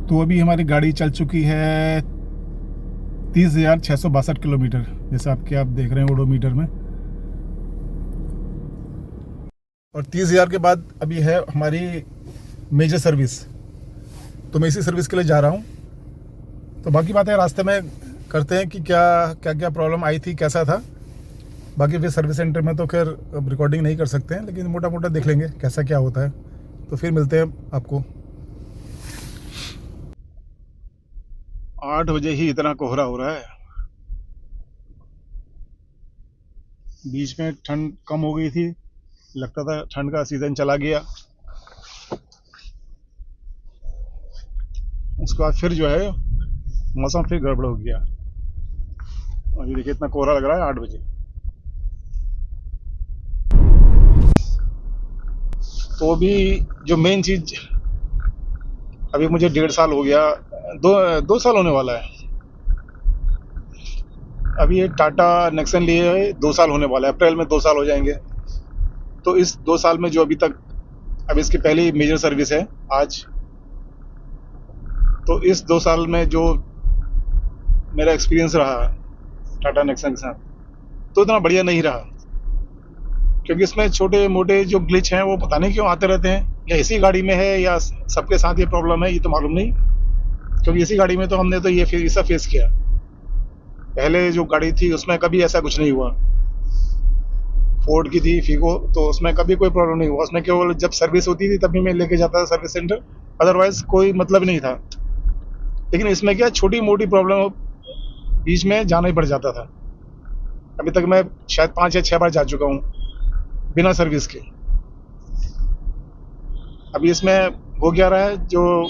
तो अभी हमारी गाड़ी चल चुकी है 30,662 किलोमीटर, जैसा आप देख रहे हैं ओडोमीटर में। और 30,000 के बाद अभी है हमारी मेजर सर्विस, तो मैं इसी सर्विस के लिए जा रहा हूँ। तो बाकी बातें रास्ते में करते हैं कि क्या क्या क्या प्रॉब्लम आई थी, कैसा था। बाकी फिर सर्विस सेंटर में तो खैर अब रिकॉर्डिंग नहीं कर सकते हैं, लेकिन मोटा मोटा देख लेंगे कैसा क्या होता है। तो फिर मिलते हैं आपको। 8 बजे ही इतना कोहरा हो रहा है। बीच में ठंड कम हो गई थी, लगता था ठंड का सीज़न चला गया। उसके बाद फिर जो है मौसम फिर गड़बड़ हो गया। अभी देखिए इतना कोहरा लग रहा है 8 बजे। तो अभी जो मेन चीज़, अभी मुझे 1.5 साल हो गया, 2 साल होने वाला है। अभी ये टाटा नेक्सन लिए 2 साल होने वाला है, अप्रैल में 2 साल हो जाएंगे। तो इस 2 साल में जो अभी तक, अब इसकी पहली मेजर सर्विस है आज। तो इस 2 साल में जो मेरा एक्सपीरियंस रहा टाटा नेक्सन के साथ, तो इतना बढ़िया नहीं रहा। क्योंकि इसमें छोटे मोटे जो ग्लिच हैं वो पता नहीं क्यों आते रहते हैं, या इसी गाड़ी में है या सबके साथ ये प्रॉब्लम है, ये तो मालूम नहीं। क्योंकि इसी गाड़ी में तो हमने तो ये सब फेस किया। पहले जो गाड़ी थी उसमें कभी ऐसा कुछ नहीं हुआ। फोर्ड की थी फीगो, तो उसमें कभी कोई प्रॉब्लम नहीं हुआ। उसमें केवल जब सर्विस होती थी तभी मैं लेके जाता था सर्विस सेंटर, अदरवाइज कोई मतलब नहीं था। लेकिन इसमें क्या, छोटी मोटी प्रॉब्लम बीच में जाना ही पड़ जाता था। अभी तक मैं शायद 5 या 6 बार जा चुका हूँ बिना सर्विस के। अभी इसमें हो क्या रहा है, जो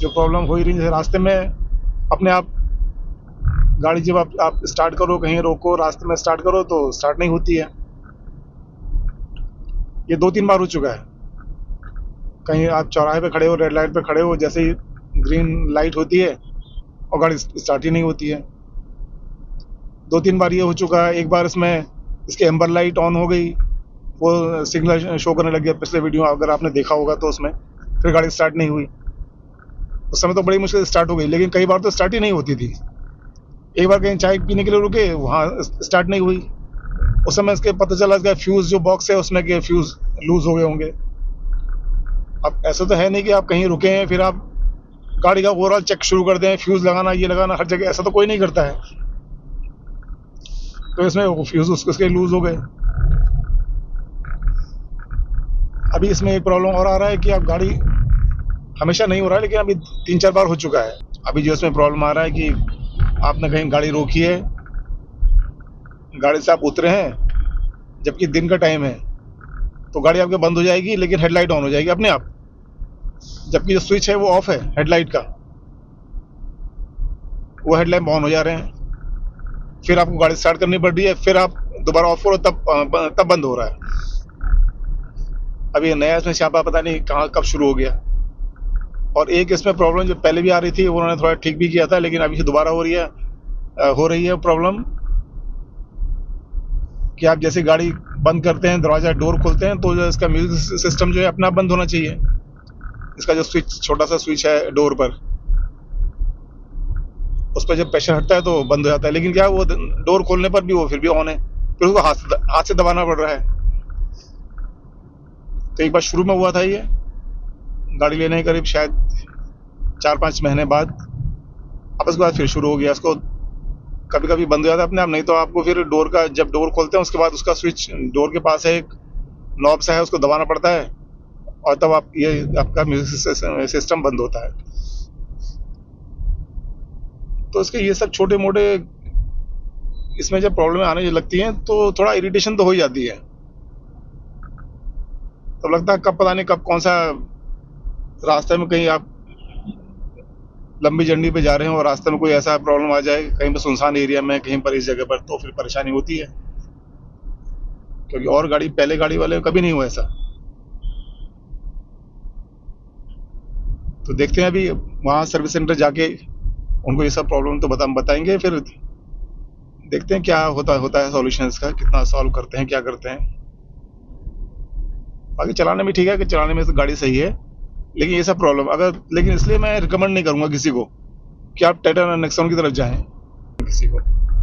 जो प्रॉब्लम हो ही रही है, जैसे रास्ते में अपने आप गाड़ी जब आप स्टार्ट करो, कहीं रोको, रास्ते में स्टार्ट करो तो स्टार्ट नहीं होती है। ये 2-3 बार हो चुका है। कहीं आप चौराहे पे खड़े हो, रेड लाइट पे खड़े हो, जैसे ही ग्रीन लाइट होती है और गाड़ी स्टार्ट ही नहीं होती है। 2-3 बार ये हो चुका है। एक बार इसमें इसके एम्बर लाइट ऑन हो गई, वो सिग्नल शो करने लग गया। पिछले वीडियो अगर आपने देखा होगा तो उसमें फिर गाड़ी स्टार्ट नहीं हुई। उस समय तो बड़ी मुश्किल स्टार्ट हो गई, लेकिन कई बार तो स्टार्ट ही नहीं होती थी। एक बार कहीं चाय पीने के लिए रुके, वहाँ स्टार्ट नहीं हुई। उस समय इसके पता चला कि फ्यूज़ जो बॉक्स है उसमें के फ्यूज़ लूज़ हो गए होंगे। अब ऐसा तो है नहीं कि आप कहीं रुके हैं फिर आप गाड़ी का ओवरऑल चेक शुरू कर दें, फ्यूज़ लगाना, ये लगाना हर जगह, ऐसा तो कोई नहीं करता है। तो इसमें फ्यूज़ उसके लूज़ हो गए। अभी इसमें एक प्रॉब्लम और आ रहा है कि आप गाड़ी, हमेशा नहीं हो रहा है लेकिन अभी 3-4 बार हो चुका है। अभी जो इसमें प्रॉब्लम आ रहा है कि आपने कहीं गाड़ी रोकी है, गाड़ी से आप उतरे हैं, जबकि दिन का टाइम है, तो गाड़ी आपके बंद हो जाएगी लेकिन हेडलाइट ऑन हो जाएगी अपने आप, जबकि जो स्विच है वो ऑफ है हेडलाइट का, वो हेडलाइट ऑन हो जा रहे हैं। फिर आपको गाड़ी स्टार्ट करनी पड़ रही है, फिर आप दोबारा ऑफ करो तब बंद हो रहा है। अभी नया इसमें छापा पता नहीं कहाँ कब शुरू हो गया। और एक इसमें प्रॉब्लम जो पहले भी आ रही थी उन्होंने थोड़ा ठीक भी किया था, लेकिन अभी दोबारा हो रही है प्रॉब्लम कि आप जैसे गाड़ी बंद करते हैं, दरवाजा डोर खोलते हैं, तो जो इसका म्यूजिक सिस्टम जो है अपना बंद होना चाहिए। इसका जो स्विच, छोटा सा स्विच है डोर पर, उस पर जब प्रेशर हटता है तो बंद हो जाता है। लेकिन क्या वो डोर खोलने पर भी वो फिर भी ऑन है, फिर उसको हाथ से दबाना पड़ रहा है। तो एक बार शुरू में हुआ था ये, गाड़ी लेने के करीब शायद 4-5 महीने बाद। अब उसके बाद फिर शुरू हो गया। इसको कभी कभी बंद हो जाता है अपने आप, नहीं तो आपको फिर डोर का, जब डोर खोलते हैं उसके बाद उसका स्विच डोर के पास है, एक नॉब सा है, उसको दबाना पड़ता है और तब आप ये आपका म्यूजिक सिस्टम बंद होता है। तो इसके ये सब छोटे मोटे इसमें जब प्रॉब्लम आने लगती हैं तो थोड़ा इरिटेशन तो हो ही जाती है। तो लगता है कब, पता नहीं कब कौन सा रास्ते में कहीं आप लंबी जर्नी पे जा रहे हैं और रास्ते में कोई ऐसा प्रॉब्लम आ जाए, कहीं पर सुनसान एरिया में, कहीं पर इस जगह पर, तो फिर परेशानी होती है। क्योंकि और गाड़ी, पहले गाड़ी वाले कभी नहीं हुआ ऐसा। तो देखते हैं अभी वहाँ सर्विस सेंटर जाके उनको ये सब प्रॉब्लम तो बताएंगे, फिर देखते हैं क्या होता है सॉल्यूशन इसका, कितना सॉल्व करते हैं, क्या करते हैं। बाकी चलाने में ठीक है, कि चलाने में तो गाड़ी सही है, लेकिन ये सब प्रॉब्लम अगर, लेकिन इसलिए मैं रिकमेंड नहीं करूँगा किसी को कि आप टाटा नेक्सॉन की तरफ जाएं किसी को,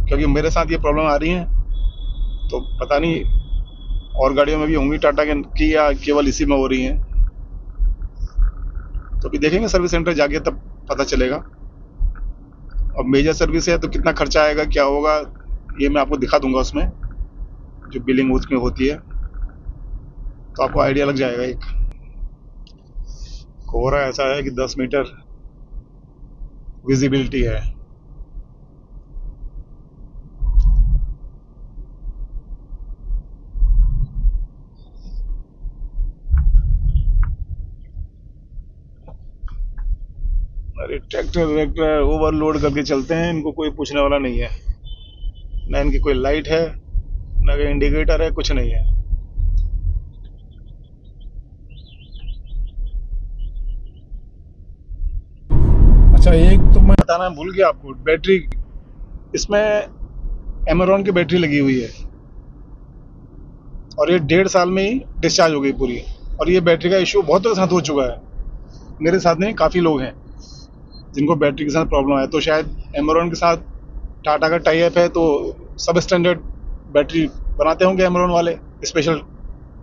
क्योंकि मेरे साथ ये प्रॉब्लम आ रही है। तो पता नहीं और गाड़ियों में भी होंगी टाटा की या केवल इसी में हो रही हैं। तो अभी देखेंगे सर्विस सेंटर जाके, तब पता चलेगा। अब मेजर सर्विस है तो कितना खर्चा आएगा, क्या होगा, ये मैं आपको दिखा दूंगा उसमें जो बिलिंग उसमें होती है, तो आपको आइडिया लग जाएगा। एक कोहरा ऐसा है कि 10 मीटर विजिबिलिटी है। अरे ट्रैक्टर वैक्टर ओवरलोड करके चलते हैं, इनको कोई पूछने वाला नहीं है। ना इनकी कोई लाइट है, ना कोई इंडिकेटर है, कुछ नहीं है। अच्छा, एक तो मैं बताना भूल गया आपको, बैटरी इसमें एमेरॉन की बैटरी लगी हुई है और ये 1.5 साल में ही डिस्चार्ज हो गई पूरी। और ये बैटरी का इशू बहुत के साथ हो चुका है, मेरे साथ नहीं, काफ़ी लोग हैं जिनको बैटरी के साथ प्रॉब्लम है। तो शायद एमेरॉन के साथ टाटा का टाई अप है, तो सब स्टैंडर्ड बैटरी बनाते होंगे एमेरॉन वाले, स्पेशल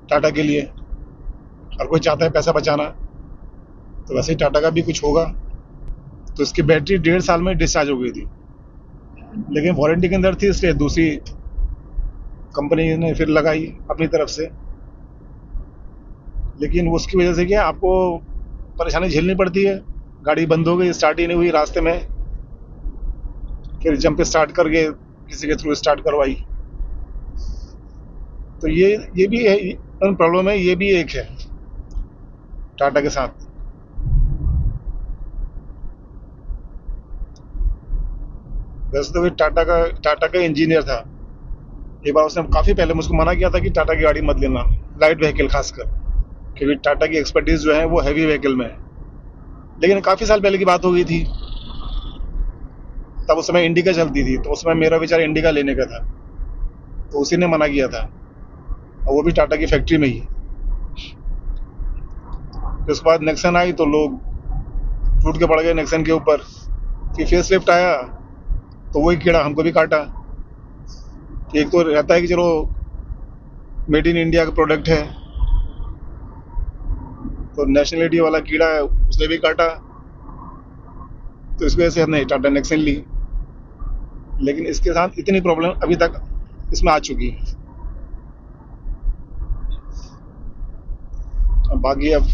टाटा के लिए। हर कोई चाहता है पैसा बचाना, तो वैसे ही टाटा का भी कुछ होगा। तो इसकी बैटरी 1.5 साल में डिस्चार्ज हो गई थी, लेकिन वारंटी के अंदर थी, इसलिए दूसरी कंपनी ने फिर लगाई अपनी तरफ से। लेकिन उसकी वजह से क्या है, आपको परेशानी झेलनी पड़ती है। गाड़ी बंद हो गई, स्टार्ट ही नहीं हुई रास्ते में, फिर जंप स्टार्ट करके किसी के थ्रू स्टार्ट करवाई। तो ये भी है प्रॉब्लम है, ये भी एक है टाटा के साथ। वैसे तो टाटा का इंजीनियर था। एक बार उसने काफ़ी पहले मुझको मना किया था कि टाटा की गाड़ी मत लेना, लाइट व्हीकल खासकर, क्योंकि टाटा की एक्सपर्टीज जो है वो हैवी व्हीकल में है। लेकिन काफ़ी साल पहले की बात हो गई थी, तब उस समय इंडिका चलती थी, तो उस समय मेरा विचार इंडिका लेने का था, तो उसी ने मना किया था, और वो भी टाटा की फैक्ट्री में ही। फिर उसके बाद नेक्सन आई तो लोग टूट के पड़ गए नेक्सन के ऊपर। फिर फेस लिफ्ट आया तो वही कीड़ा हमको भी काटा। कि एक तो रहता है कि चलो मेड इन इंडिया का प्रोडक्ट है, तो नेशनलिटी वाला कीड़ा है, उसने भी काटा। तो इस वजह से हमने टाटा नेक्सन ली। लेकिन इसके साथ इतनी प्रॉब्लम अभी तक इसमें आ चुकी है। अब बाकी अब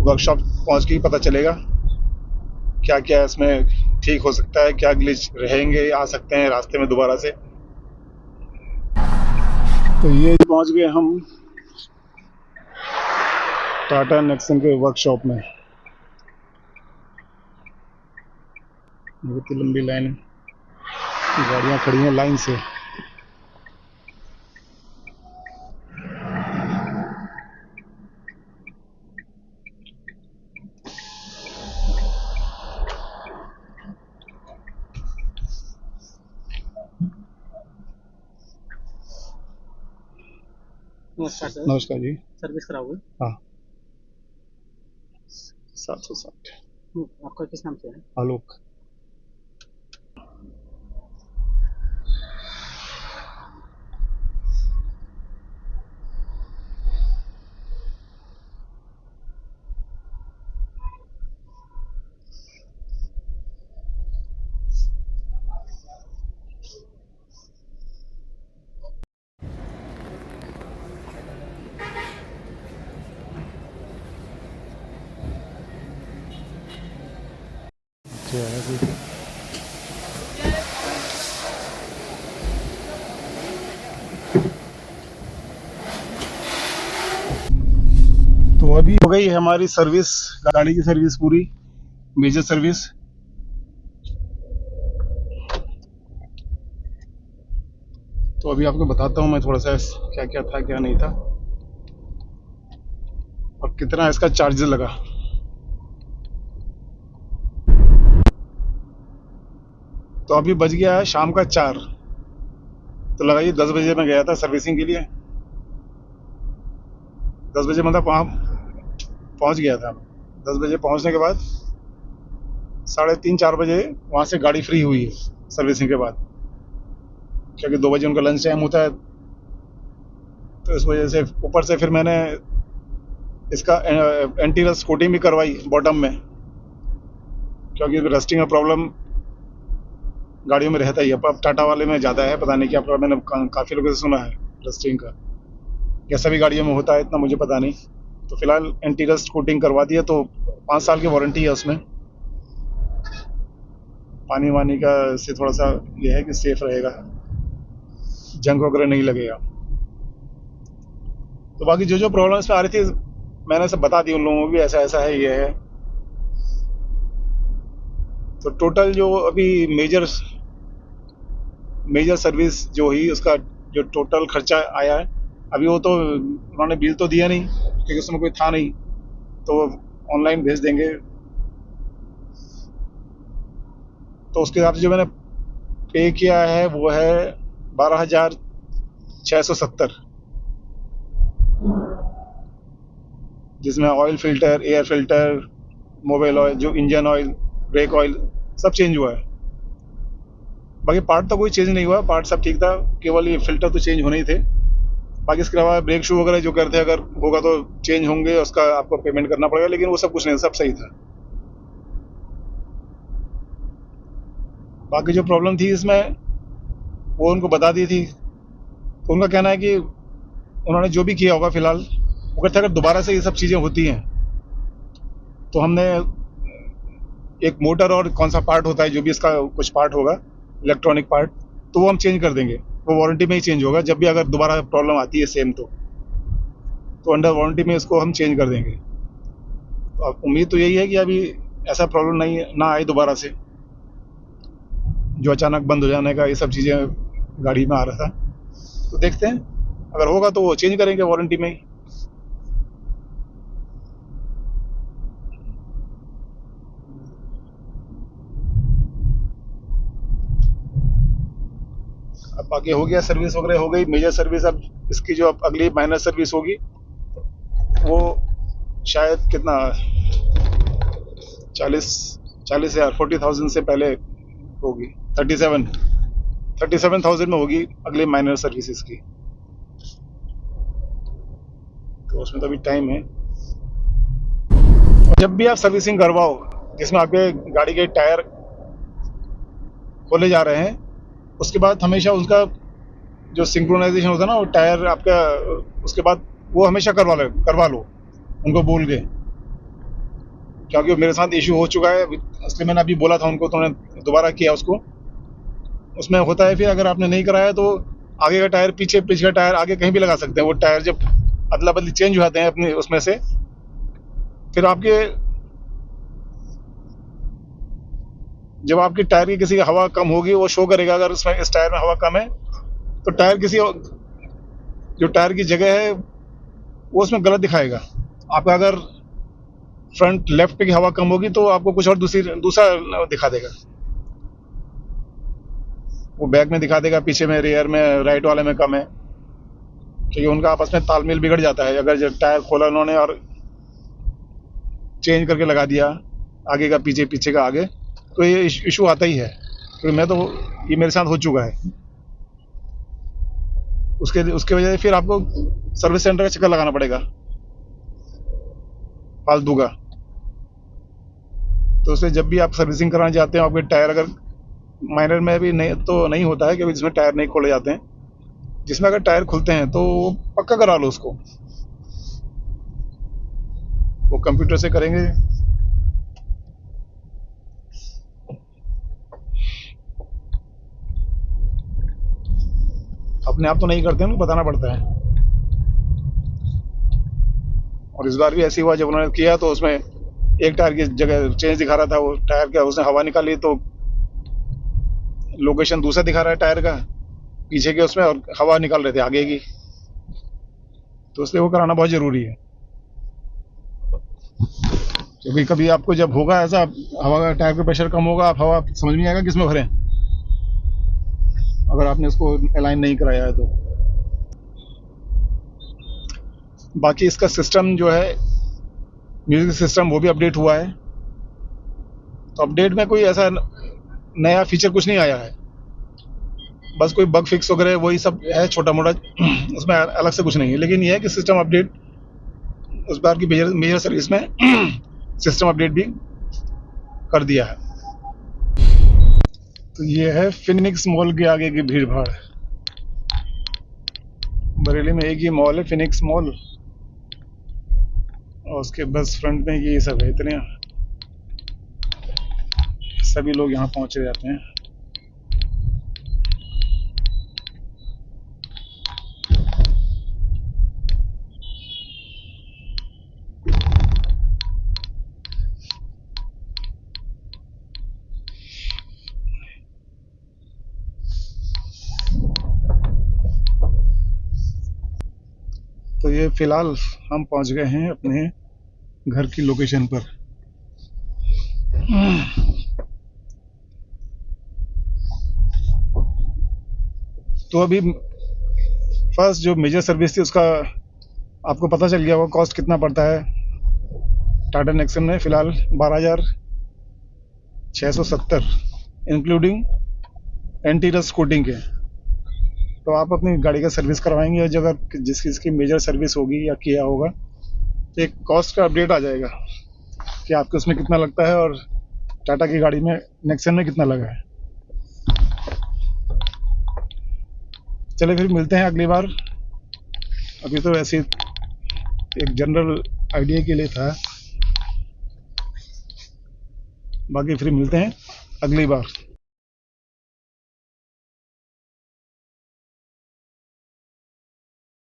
वर्कशॉप पहुंच के ही पता चलेगा क्या क्या इसमें ठीक हो सकता है, क्या ग्लिच रहेंगे, आ सकते हैं रास्ते में दोबारा से। तो ये पहुंच गए हम टाटा नेक्सन के वर्कशॉप में। बहुत ही लंबी लाइन, गाड़ियां खड़ी हैं लाइन से। नमस्कार सर। नमस्कार जी। सर्विस कराओगे? हाँ, 760। आपका किस नाम से है? आलोक। तो अभी हो गई है हमारी सर्विस, गाड़ी की सर्विस पूरी, मेजर सर्विस। तो अभी आपको बताता हूँ मैं थोड़ा सा क्या क्या था क्या नहीं था और कितना इसका चार्ज लगा। तो अभी बज गया है शाम का 4। तो लगाइए 10 बजे मैं गया था सर्विसिंग के लिए, 10 बजे मतलब वहाँ पहुँच गया था। 10 बजे पहुंचने के बाद 3:30-4 बजे वहाँ से गाड़ी फ्री हुई है सर्विसिंग के बाद, क्योंकि 2 बजे उनका लंच टाइम होता है। तो इस वजह से ऊपर से फिर मैंने इसका एंटी रस्ट कोटिंग भी करवाई बॉटम में, क्योंकि रस्टिंग का प्रॉब्लम गाड़ियों में रहता ही है। अब टाटा वाले में ज़्यादा है, पता नहीं क्या प्रॉब्लम, मैंने काफ़ी लोगों से सुना है रस्टिंग का, या सभी गाड़ियों में होता है इतना मुझे पता नहीं। तो फिलहाल एंटी रस्ट कोटिंग करवा दी है, तो 5 साल की वारंटी है उसमें। पानी वानी का से थोड़ा सा ये है कि सेफ रहेगा, जंग वगैरह नहीं लगेगा। तो बाकी जो जो प्रॉब्लम इसमें आ रही थी मैंने सब बता दी उन लोगों को भी, ऐसा ऐसा है, ये है। तो टोटल जो अभी मेजर सर्विस जो हुई उसका जो टोटल खर्चा आया है, अभी वो तो उन्होंने बिल तो दिया नहीं क्योंकि उसमें कोई था नहीं, तो ऑनलाइन भेज देंगे। तो उसके हिसाब से जो मैंने पे किया है वो है 12,670, जिसमें oil filter, air filter, mobile oil, जो इंजन ऑयल, ब्रेक ऑयल सब चेंज हुआ है। बाकी पार्ट तो कोई चेंज नहीं हुआ, पार्ट सब ठीक था, केवल ये फिल्टर तो चेंज होने ही थे। बाकी इसके अलावा ब्रेक शू वगैरह जो करते हैं अगर होगा तो चेंज होंगे, उसका आपको पेमेंट करना पड़ेगा, लेकिन वो सब कुछ नहीं, सब सही था। बाकी जो प्रॉब्लम थी इसमें वो उनको बता दी थी, तो उनका कहना है कि उन्होंने जो भी किया होगा फिलहाल, वो कहते हैं अगर दोबारा से ये सब चीज़ें होती हैं तो हमने एक मोटर और कौन सा पार्ट होता है, जो भी इसका कुछ पार्ट होगा इलेक्ट्रॉनिक पार्ट, तो वो हम चेंज कर देंगे, वो वारंटी में ही चेंज होगा। जब भी अगर दोबारा प्रॉब्लम आती है सेम तो अंडर वारंटी में इसको हम चेंज कर देंगे। तो अब उम्मीद तो यही है कि अभी ऐसा प्रॉब्लम नहीं ना आए दोबारा से, जो अचानक बंद हो जाने का ये सब चीज़ें गाड़ी में आ रहा था। तो देखते हैं, अगर होगा तो वो चेंज करेंगे वारंटी में ही। अब बाकी हो गया, सर्विस वगैरह हो गई, मेजर सर्विस। अब इसकी जो अब अगली माइनर सर्विस होगी वो शायद कितना 40,000 40,000 से पहले होगी, 37,000 में होगी अगली माइनर सर्विसेज की। तो उसमें तो अभी टाइम है। जब भी आप सर्विसिंग करवाओ जिसमें आपके गाड़ी के टायर खोले जा रहे हैं, उसके बाद हमेशा उसका जो सिंक्रोनाइजेशन होता है ना, वो टायर आपका, उसके बाद वो हमेशा करवा लो उनको बोल के, क्योंकि मेरे साथ इशू हो चुका है। इसलिए मैंने अभी बोला था उनको, तो उन्होंने दोबारा किया उसको। उसमें होता है फिर अगर आपने नहीं कराया तो आगे का टायर पीछे का टायर आगे कहीं भी लगा सकते हैं। वो टायर जब अदला बदली चेंज हो जाते हैं अपने उसमें से, फिर जब आपकी टायर की किसी की हवा कम होगी वो शो करेगा। अगर उसमें इस टायर में हवा कम है तो टायर किसी जो टायर की जगह है वो उसमें गलत दिखाएगा। आपका अगर फ्रंट लेफ्ट की हवा कम होगी तो आपको कुछ और दूसरा दिखा देगा, वो बैक में दिखा देगा, पीछे में, रियर में, राइट वाले में कम है, क्योंकि उनका आपस में तालमेल बिगड़ जाता है। अगर जब टायर खोला उन्होंने और चेंज करके लगा दिया, आगे का पीछे, पीछे का आगे, तो ये इशू आता ही है। क्योंकि ये मेरे साथ हो चुका है। उसके वजह से फिर आपको सर्विस सेंटर का चक्कर लगाना पड़ेगा फालतू का। तो उससे जब भी आप सर्विसिंग कराना चाहते हो, आपके टायर अगर माइनर में भी नहीं होता है, क्योंकि जिसमें टायर नहीं खोले जाते हैं, जिसमें अगर टायर खुलते हैं तो पक्का करा लो उसको, वो कंप्यूटर से करेंगे। अपने आप तो नहीं करते, उनको बताना पड़ता है। और इस बार भी ऐसी हुआ, जब उन्होंने किया तो उसमें एक टायर की जगह चेंज दिखा रहा था, वो टायर का उसने हवा निकाली तो लोकेशन दूसरा दिखा रहा है टायर का पीछे के उसमें, और हवा निकाल रहे थे आगे की। तो इसलिए वो कराना बहुत ज़रूरी है, क्योंकि कभी आपको जब होगा ऐसा, हवा का टायर का प्रेशर कम होगा, आप हवा समझ में आएगा किसमें भरें, अगर आपने इसको अलाइन नहीं कराया है तो। बाकी इसका सिस्टम जो है म्यूजिक सिस्टम वो भी अपडेट हुआ है। तो अपडेट में कोई ऐसा नया फीचर कुछ नहीं आया है, बस कोई बग फिक्स वगैरह वही सब है छोटा मोटा, उसमें अलग से कुछ नहीं है। लेकिन ये है कि सिस्टम अपडेट उस बार की मेजर सर्विस में सिस्टम अपडेट भी कर दिया है। तो ये है फिनिक्स मॉल के आगे की भीड़ भाड़। बरेली में एक ही मॉल है, फिनिक्स मॉल, और उसके बस फ्रंट में ये सब है। इतने सभी लोग यहाँ पहुँचे जाते हैं। तो ये फिलहाल हम पहुंच गए हैं अपने घर की लोकेशन पर। तो अभी फर्स्ट जो मेजर सर्विस थी उसका आपको पता चल गया होगा कॉस्ट कितना पड़ता है। टाटा नेक्सन में फ़िलहाल 12,670 इंक्लूडिंग एंटी रस्ट कोटिंग के। तो आप अपनी गाड़ी का सर्विस करवाएंगे और अगर जिसकी मेजर सर्विस होगी या किया होगा तो एक कॉस्ट का अपडेट आ जाएगा कि आपको उसमें कितना लगता है और टाटा की गाड़ी में नेक्सन में कितना लगा है। चलिए फिर मिलते हैं अगली बार। अभी तो ऐसे एक जनरल आइडिया के लिए था, बाकी फिर मिलते हैं अगली बार।